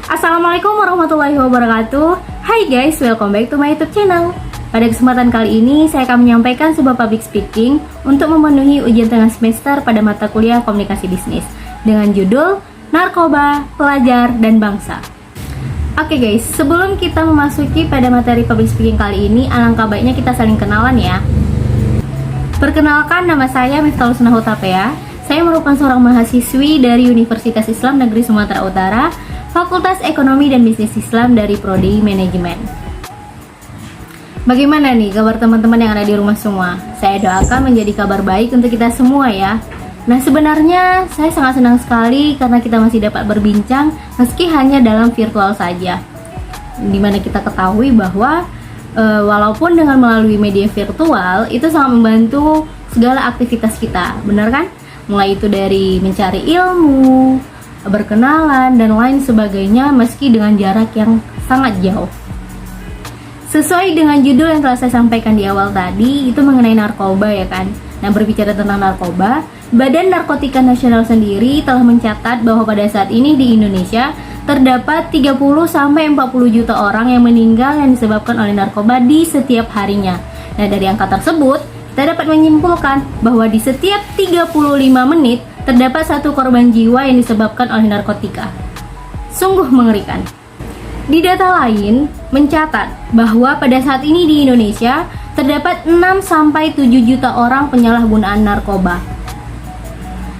Assalamualaikum warahmatullahi wabarakatuh. Hai guys, welcome back to my YouTube channel. Pada kesempatan kali ini saya akan menyampaikan sebuah public speaking untuk memenuhi ujian tengah semester pada mata kuliah komunikasi bisnis dengan judul Narkoba, Pelajar, dan Bangsa. Oke guys, sebelum kita memasuki pada materi public speaking kali ini, alangkah baiknya kita saling kenalan ya. Perkenalkan, nama saya Miftahul Sunahutapea. Saya merupakan seorang mahasiswi dari Universitas Islam Negeri Sumatera Utara, Fakultas Ekonomi dan Bisnis Islam dari Prodi Manajemen. Bagaimana nih kabar teman-teman yang ada di rumah semua? Saya doakan menjadi kabar baik untuk kita semua ya. Nah, sebenarnya saya sangat senang sekali karena kita masih dapat berbincang meski hanya dalam virtual saja. Dimana kita ketahui bahwa walaupun dengan melalui media virtual itu sangat membantu segala aktivitas kita, benar kan? Mulai itu dari mencari ilmu, berkenalan, dan lain sebagainya meski dengan jarak yang sangat jauh. Sesuai dengan judul yang telah saya sampaikan di awal tadi, itu mengenai narkoba ya kan. Nah, berbicara tentang narkoba, Badan Narkotika Nasional sendiri telah mencatat bahwa pada saat ini di Indonesia terdapat 30-40 juta orang yang meninggal yang disebabkan oleh narkoba di setiap harinya. Nah, dari angka tersebut kita dapat menyimpulkan bahwa di setiap 35 menit terdapat satu korban jiwa yang disebabkan oleh narkotika. Sungguh mengerikan. Di data lain mencatat bahwa pada saat ini di Indonesia terdapat 6-7 juta orang penyalahgunaan narkoba.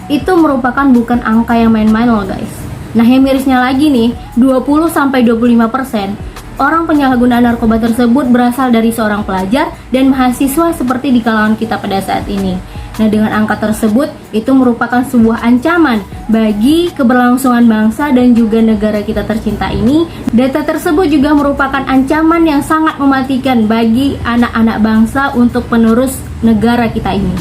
Itu merupakan bukan angka yang main-main loh guys. Nah, yang mirisnya lagi nih, 20-25% orang penyalahgunaan narkoba tersebut berasal dari seorang pelajar dan mahasiswa seperti di kalangan kita pada saat ini. Nah, dengan angka tersebut, itu merupakan sebuah ancaman bagi keberlangsungan bangsa dan juga negara kita tercinta ini. Data tersebut juga merupakan ancaman yang sangat mematikan bagi anak-anak bangsa untuk penerus negara kita ini.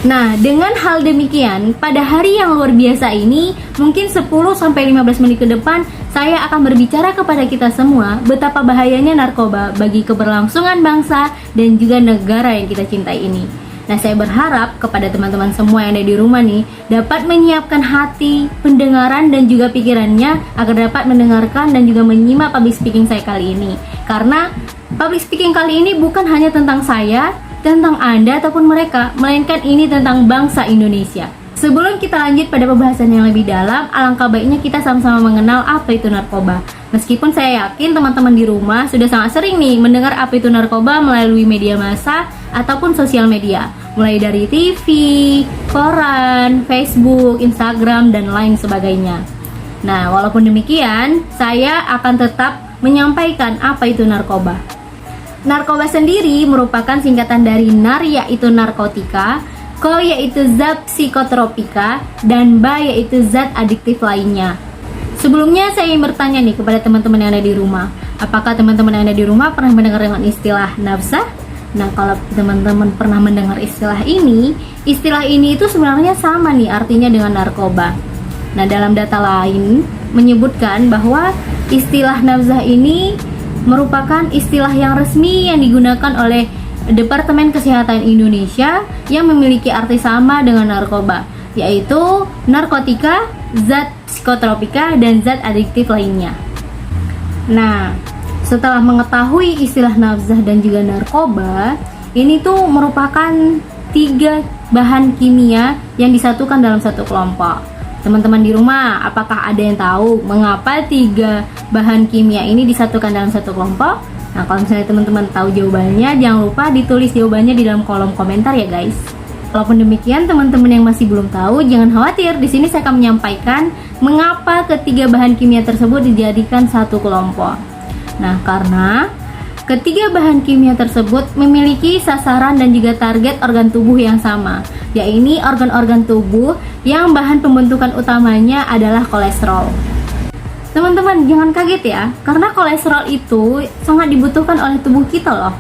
Nah, dengan hal demikian, pada hari yang luar biasa ini, mungkin 10-15 menit ke depan, saya akan berbicara kepada kita semua betapa bahayanya narkoba bagi keberlangsungan bangsa dan juga negara yang kita cintai ini. Nah, saya berharap kepada teman-teman semua yang ada di rumah nih dapat menyiapkan hati, pendengaran, dan juga pikirannya agar dapat mendengarkan dan juga menyimak public speaking saya kali ini. Karena public speaking kali ini bukan hanya tentang saya, tentang Anda ataupun mereka, melainkan ini tentang bangsa Indonesia. Sebelum kita lanjut pada pembahasan yang lebih dalam, alangkah baiknya kita sama-sama mengenal apa itu narkoba. Meskipun saya yakin teman-teman di rumah sudah sangat sering nih mendengar apa itu narkoba melalui media massa ataupun sosial media, mulai dari TV, koran, Facebook, Instagram, dan lain sebagainya. Nah, walaupun demikian, saya akan tetap menyampaikan apa itu narkoba. Narkoba sendiri merupakan singkatan dari nar yaitu narkotika, ko yaitu zat psikotropika, dan ba yaitu zat adiktif lainnya. Sebelumnya saya ingin bertanya nih kepada teman-teman yang ada di rumah, apakah teman-teman yang ada di rumah pernah mendengar dengan istilah nafsa? Nah, kalau teman-teman pernah mendengar istilah ini itu sebenarnya sama nih artinya dengan narkoba. Nah, dalam data lain menyebutkan bahwa istilah nafsa ini merupakan istilah yang resmi yang digunakan oleh Departemen Kesehatan Indonesia yang memiliki arti sama dengan narkoba, yaitu narkotika, zat psikotropika, dan zat adiktif lainnya. Nah, setelah mengetahui istilah nafzah dan juga narkoba, ini tuh merupakan 3 bahan kimia yang disatukan dalam satu kelompok. Teman-teman di rumah, apakah ada yang tahu mengapa 3 bahan kimia ini disatukan dalam satu kelompok? Nah, kalau misalnya teman-teman tahu jawabannya, jangan lupa ditulis jawabannya di dalam kolom komentar ya guys. Walaupun demikian, teman-teman yang masih belum tahu, jangan khawatir. Di sini saya akan menyampaikan mengapa ketiga bahan kimia tersebut dijadikan satu kelompok. Nah, karena ketiga bahan kimia tersebut memiliki sasaran dan juga target organ tubuh yang sama, yaitu organ-organ tubuh yang bahan pembentukan utamanya adalah kolesterol. Teman-teman jangan kaget ya, karena kolesterol itu sangat dibutuhkan oleh tubuh kita loh.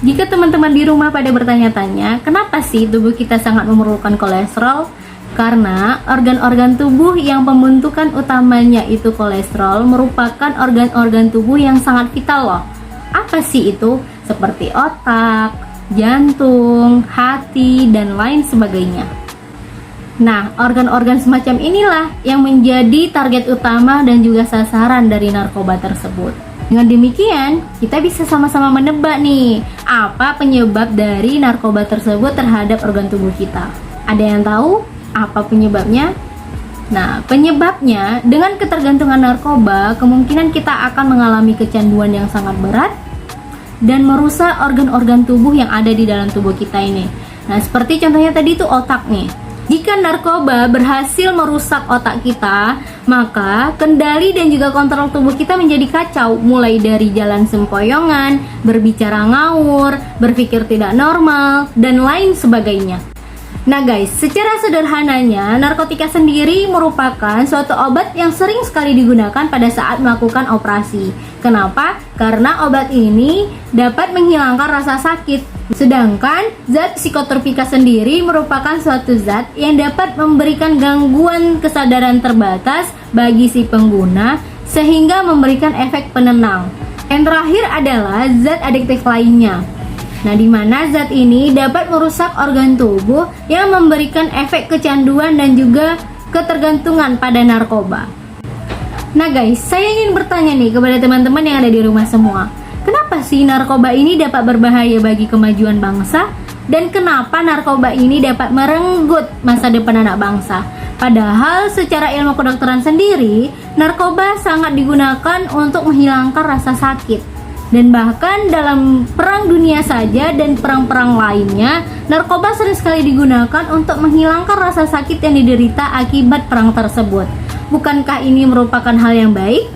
Jika teman-teman di rumah pada bertanya-tanya, kenapa sih tubuh kita sangat memerlukan kolesterol? Karena organ-organ tubuh yang pembentukan utamanya itu kolesterol merupakan organ-organ tubuh yang sangat vital loh. Apa sih itu? Seperti otak, jantung, hati, dan lain sebagainya. Nah, organ-organ semacam inilah yang menjadi target utama dan juga sasaran dari narkoba tersebut. Dengan demikian, kita bisa sama-sama menebak nih, apa penyebab dari narkoba tersebut terhadap organ tubuh kita. Ada yang tahu apa penyebabnya? Nah, penyebabnya dengan ketergantungan narkoba, kemungkinan kita akan mengalami kecanduan yang sangat berat dan merusak organ-organ tubuh yang ada di dalam tubuh kita ini. Nah, seperti contohnya tadi itu otak nih. Jika narkoba berhasil merusak otak kita, maka kendali dan juga kontrol tubuh kita menjadi kacau, mulai dari jalan sempoyongan, berbicara ngawur, berpikir tidak normal, dan lain sebagainya. Nah guys, secara sederhananya, narkotika sendiri merupakan suatu obat yang sering sekali digunakan pada saat melakukan operasi. Kenapa? Karena obat ini dapat menghilangkan rasa sakit. Sedangkan zat psikotropika sendiri merupakan suatu zat yang dapat memberikan gangguan kesadaran terbatas bagi si pengguna sehingga memberikan efek penenang. Yang terakhir adalah zat adiktif lainnya. Nah, di mana zat ini dapat merusak organ tubuh yang memberikan efek kecanduan dan juga ketergantungan pada narkoba. Nah guys, saya ingin bertanya nih kepada teman-teman yang ada di rumah semua. Kenapa sih narkoba ini dapat berbahaya bagi kemajuan bangsa? Dan kenapa narkoba ini dapat merenggut masa depan anak bangsa? Padahal secara ilmu kedokteran sendiri, narkoba sangat digunakan untuk menghilangkan rasa sakit. Dan bahkan dalam perang dunia saja dan perang-perang lainnya, narkoba sering sekali digunakan untuk menghilangkan rasa sakit yang diderita akibat perang tersebut. Bukankah ini merupakan hal yang baik?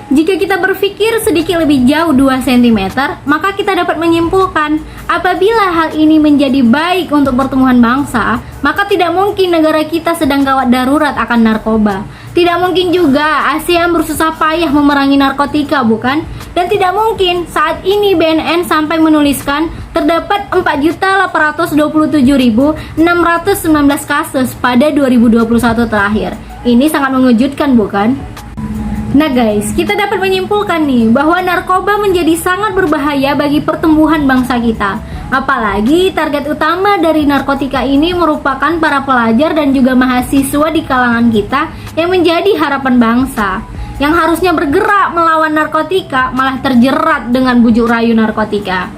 Jika kita berpikir sedikit lebih jauh 2 cm, maka kita dapat menyimpulkan apabila hal ini menjadi baik untuk pertumbuhan bangsa, maka tidak mungkin negara kita sedang gawat darurat akan narkoba. Tidak mungkin juga ASEAN bersusah payah memerangi narkotika, bukan? Dan tidak mungkin saat ini BNN sampai menuliskan terdapat 4.827.619 kasus pada 2021 terakhir. Ini sangat mengejutkan, bukan? Nah guys, kita dapat menyimpulkan nih bahwa narkoba menjadi sangat berbahaya bagi pertumbuhan bangsa kita. Apalagi target utama dari narkotika ini merupakan para pelajar dan juga mahasiswa di kalangan kita yang menjadi harapan bangsa. Yang harusnya bergerak melawan narkotika malah terjerat dengan bujuk rayu narkotika.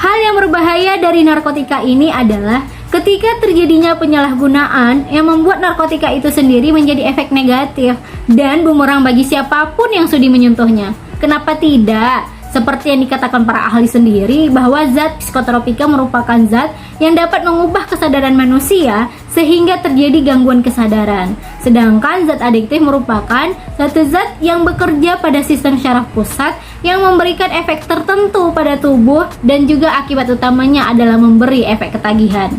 Hal yang berbahaya dari narkotika ini adalah ketika terjadinya penyalahgunaan yang membuat narkotika itu sendiri menjadi efek negatif dan bumerang bagi siapapun yang sudi menyentuhnya. Kenapa tidak? Seperti yang dikatakan para ahli sendiri bahwa zat psikotropika merupakan zat yang dapat mengubah kesadaran manusia sehingga terjadi gangguan kesadaran. Sedangkan zat adiktif merupakan satu zat yang bekerja pada sistem syaraf pusat yang memberikan efek tertentu pada tubuh dan juga akibat utamanya adalah memberi efek ketagihan.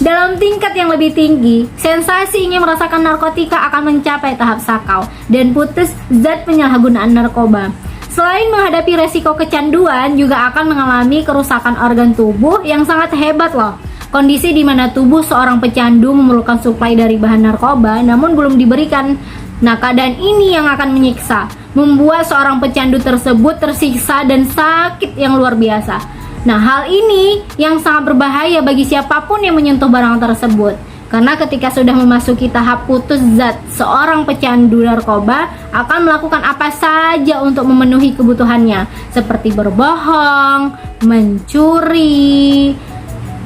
Dalam tingkat yang lebih tinggi, sensasi ingin merasakan narkotika akan mencapai tahap sakau dan putus zat penyalahgunaan narkoba. Selain menghadapi resiko kecanduan, juga akan mengalami kerusakan organ tubuh yang sangat hebat loh. Kondisi di mana tubuh seorang pecandu memerlukan suplai dari bahan narkoba namun belum diberikan. Nah, keadaan ini yang akan menyiksa, membuat seorang pecandu tersebut tersiksa dan sakit yang luar biasa. Nah, hal ini yang sangat berbahaya bagi siapapun yang menyentuh barang tersebut. Karena ketika sudah memasuki tahap putus zat, seorang pecandu narkoba akan melakukan apa saja untuk memenuhi kebutuhannya, seperti berbohong, mencuri,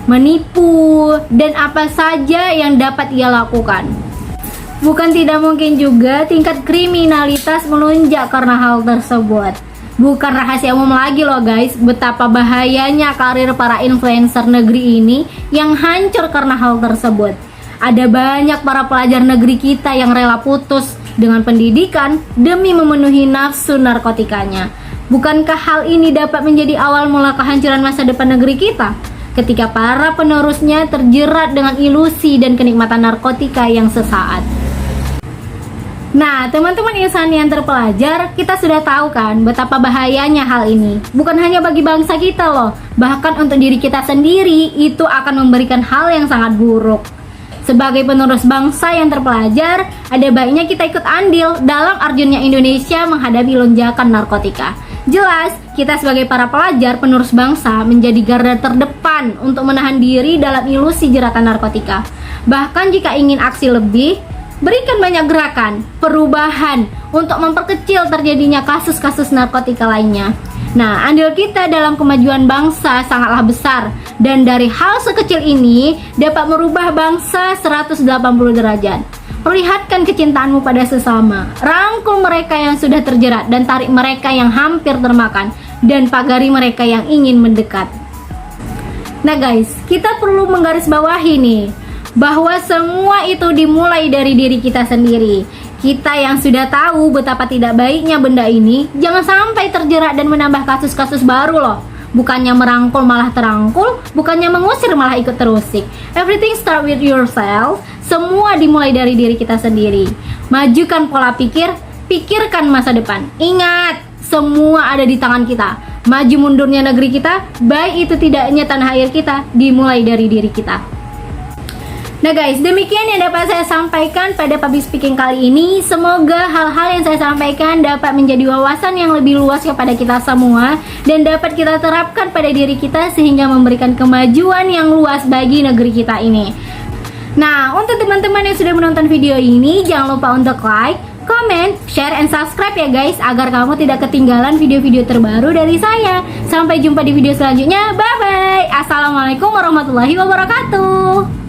menipu, dan apa saja yang dapat ia lakukan. Bukan tidak mungkin juga tingkat kriminalitas melonjak karena hal tersebut. Bukan rahasia umum lagi loh guys, betapa bahayanya karir para influencer negeri ini yang hancur karena hal tersebut. Ada banyak para pelajar negeri kita yang rela putus dengan pendidikan demi memenuhi nafsu narkotikanya. Bukankah hal ini dapat menjadi awal mula kehancuran masa depan negeri kita? Ketika para penerusnya terjerat dengan ilusi dan kenikmatan narkotika yang sesaat. Nah, teman-teman insan yang terpelajar, kita sudah tahu kan betapa bahayanya hal ini. Bukan hanya bagi bangsa kita loh, bahkan untuk diri kita sendiri itu akan memberikan hal yang sangat buruk. Sebagai penerus bangsa yang terpelajar, ada baiknya kita ikut andil dalam arjunnya Indonesia menghadapi lonjakan narkotika. Jelas, kita sebagai para pelajar penerus bangsa menjadi garda terdepan untuk menahan diri dalam ilusi jeratan narkotika. Bahkan jika ingin aksi lebih, berikan banyak gerakan, perubahan untuk memperkecil terjadinya kasus-kasus narkotika lainnya. Nah, andil kita dalam kemajuan bangsa sangatlah besar, dan dari hal sekecil ini dapat merubah bangsa 180 derajat. Perlihatkan kecintaanmu pada sesama, rangkul mereka yang sudah terjerat dan tarik mereka yang hampir termakan, dan pagari mereka yang ingin mendekat. Nah guys, kita perlu menggarisbawahi nih, bahwa semua itu dimulai dari diri kita sendiri. Kita yang sudah tahu betapa tidak baiknya benda ini, jangan sampai terjerat dan menambah kasus-kasus baru loh. Bukannya merangkul malah terangkul, bukannya mengusir malah ikut terusik. Everything start with yourself. Semua dimulai dari diri kita sendiri. Majukan pola pikir, pikirkan masa depan. Ingat, semua ada di tangan kita. Maju mundurnya negeri kita, baik itu tidaknya tanah air kita, dimulai dari diri kita. Nah guys, demikian yang dapat saya sampaikan pada public speaking kali ini. Semoga hal-hal yang saya sampaikan dapat menjadi wawasan yang lebih luas kepada kita semua, dan dapat kita terapkan pada diri kita sehingga memberikan kemajuan yang luas bagi negeri kita ini. Nah, untuk teman-teman yang sudah menonton video ini, jangan lupa untuk like, comment, share, and subscribe ya guys, agar kamu tidak ketinggalan video-video terbaru dari saya. Sampai jumpa di video selanjutnya. Bye-bye. Assalamualaikum warahmatullahi wabarakatuh.